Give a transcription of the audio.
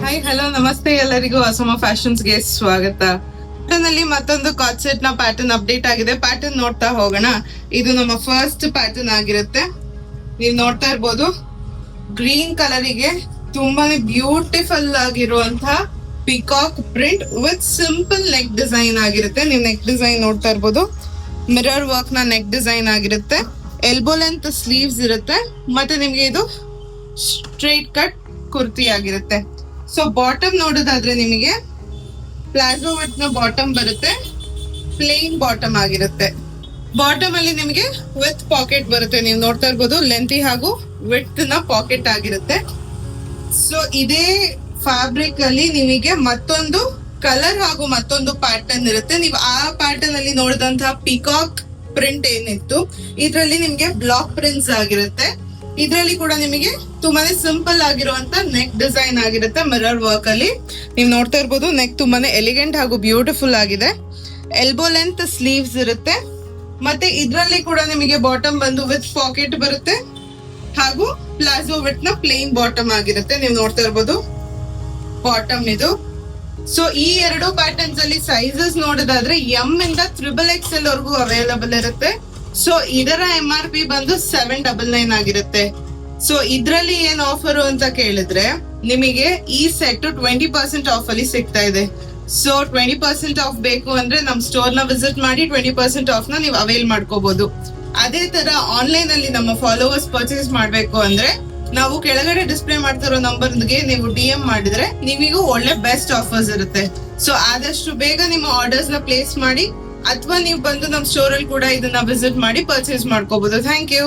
Hi hello ನಮಸ್ತೆ ಎಲ್ಲರಿಗೂ ಅಸಮ ಫ್ಯಾಷನ್ಸ್ಗೆ ಸ್ವಾಗತ. ನಲ್ಲಿ ಮತ್ತೊಂದು ಕಾರ್ಡ್ ಸೆಟ್ ನ ಪ್ಯಾಟರ್ನ್ ಅಪ್ಡೇಟ್ ಆಗಿದೆ. ಪ್ಯಾಟರ್ನ್ ನೋಡ್ತಾ ಹೋಗೋಣ. ಇದು ನಮ್ಮ ಫಸ್ಟ್ ಪ್ಯಾಟರ್ನ್ ಆಗಿರುತ್ತೆ. ನೀವು ನೋಡ್ತಾ ಇರ್ಬೋದು ಗ್ರೀನ್ ಕಲರಿಗೆ ತುಂಬಾನೇ ಬ್ಯೂಟಿಫುಲ್ ಆಗಿರುವಂತಹ peacock print with simple neck design ಆಗಿರುತ್ತೆ. ನೀವು ನೆಕ್ ಡಿಸೈನ್ ನೋಡ್ತಾ ಇರ್ಬೋದು. ಮಿರರ್ ವರ್ಕ್ ನ ನೆಕ್ ಡಿಸೈನ್ ಆಗಿರುತ್ತೆ. ಎಲ್ಬೋ ಲೆಂತ್ ಸ್ಲೀವ್ಸ್ ಇರುತ್ತೆ. ಮತ್ತೆ ನಿಮ್ಗೆ ಇದು ಸ್ಟ್ರೈಟ್ ಕಟ್ ಕುರ್ತಿ ಆಗಿರುತ್ತೆ. ಸೊ ಬಾಟಮ್ ನೋಡೋದಾದ್ರೆ ನಿಮಗೆ ಪ್ಲಾಜೋ ವಿತ್ ನ ಬಾಟಮ್ ಬರುತ್ತೆ. ಪ್ಲೇನ್ ಬಾಟಮ್ ಆಗಿರುತ್ತೆ. ಬಾಟಮ್ ಅಲ್ಲಿ ನಿಮಗೆ ವಿತ್ ಪಾಕೆಟ್ ಬರುತ್ತೆ. ನೀವು ನೋಡ್ತಾ ಇರ್ಬೋದು ಲೆಂತಿ ಹಾಗೂ ವಿತ್ ನ ಪಾಕೆಟ್ ಆಗಿರುತ್ತೆ. ಸೊ ಇದೇ ಫ್ಯಾಬ್ರಿಕ್ ಅಲ್ಲಿ ನಿಮಗೆ ಮತ್ತೊಂದು ಕಲರ್ ಹಾಗೂ ಮತ್ತೊಂದು ಪ್ಯಾಟರ್ನ್ ಇರುತ್ತೆ. ನೀವು ಆ ಪ್ಯಾಟರ್ನ್ ಅಲ್ಲಿ ನೋಡಿದಂತಹ ಪಿಕಾಕ್ ಪ್ರಿಂಟ್ ಏನಿತ್ತು ಇದ್ರಲ್ಲಿ ನಿಮ್ಗೆ ಬ್ಲಾಕ್ ಪ್ರಿಂಟ್ಸ್ ಆಗಿರುತ್ತೆ. ಇದ್ರಲ್ಲಿ ಕೂಡ ನಿಮಗೆ ತುಂಬಾನೇ ಸಿಂಪಲ್ ಆಗಿರುವಂತ ನೆಕ್ ಡಿಸೈನ್ ಆಗಿರುತ್ತೆ. ಮಿರರ್ ವರ್ಕ್ ಅಲ್ಲಿ ನೀವು ನೋಡ್ತಾ ಇರ್ಬೋದು ನೆಕ್ ತುಂಬಾನೇ ಎಲಿಗೆಂಟ್ ಹಾಗೂ ಬ್ಯೂಟಿಫುಲ್ ಆಗಿದೆ. ಎಲ್ಬೋ ಲೆಂತ್ ಸ್ಲೀವ್ಸ್ ಇರುತ್ತೆ. ಮತ್ತೆ ಇದ್ರಲ್ಲಿ ಕೂಡ ನಿಮಗೆ ಬಾಟಮ್ ಬಂದು ವಿತ್ ಪಾಕೆಟ್ ಬರುತ್ತೆ ಹಾಗೂ ಪ್ಲಾಜೋ ವಿತ್ ನ ಪ್ಲೇನ್ ಬಾಟಮ್ ಆಗಿರುತ್ತೆ. ನೀವು ನೋಡ್ತಾ ಇರ್ಬೋದು ಬಾಟಮ್ ಇದು. ಸೊ ಈ ಎರಡು ಪ್ಯಾಟರ್ನ್ಸ್ ಅಲ್ಲಿ ಸೈಜಸ್ ನೋಡೋದಾದ್ರೆ ಎಂ ಇಂದ XXL ವರೆಗೂ ಅವೈಲಬಲ್ ಇರುತ್ತೆ. ಸೊ ಇದರ MRP ಬಂದು 799 ಆಗಿರುತ್ತೆ. ಸೊ ಇದ್ರಲ್ಲಿ ಏನ್ ಆಫರ್ ಅಂತ ಕೇಳಿದ್ರೆ ನಿಮಗೆ ಈ ಸೆಟ್ 20% ಆಫ್ ಅಲ್ಲಿ ಸಿಗ್ತಾ ಇದೆ. ಸೊ 20% ಆಫ್ ಬೇಕು ಅಂದ್ರೆ ನಮ್ ಸ್ಟೋರ್ ನ ವಿಸಿಟ್ ಮಾಡಿ 20% ಆಫ್ ನ ನೀವು ಅವೈಲ್ ಮಾಡ್ಕೋಬಹುದು. ಅದೇ ತರ ಆನ್ಲೈನ್ ಅಲ್ಲಿ ನಮ್ಮ ಫಾಲೋವರ್ಸ್ ಪರ್ಚೇಸ್ ಮಾಡ್ಬೇಕು ಅಂದ್ರೆ ನಾವು ಕೆಳಗಡೆ ಡಿಸ್ಪ್ಲೇ ಮಾಡ್ತಿರೋ ನಂಬರ್ಗೆ ನೀವು DM ಮಾಡಿದ್ರೆ ನಿಮಗೂ ಒಳ್ಳೆ ಬೆಸ್ಟ್ ಆಫರ್ಸ್ ಇರುತ್ತೆ. ಸೊ ಆದಷ್ಟು ಬೇಗ ನಿಮ್ಮ ಆರ್ಡರ್ಸ್ ನ ಪ್ಲೇಸ್ ಮಾಡಿ ಅಥವಾ ನೀವು ಬಂದು ನಮ್ಮ ಸ್ಟೋರ್ ಅಲ್ಲಿ ಕೂಡ ಇದನ್ನ ವಿಸಿಟ್ ಮಾಡಿ ಪರ್ಚೇಸ್ ಮಾಡ್ಕೋಬಹುದು. Thank you.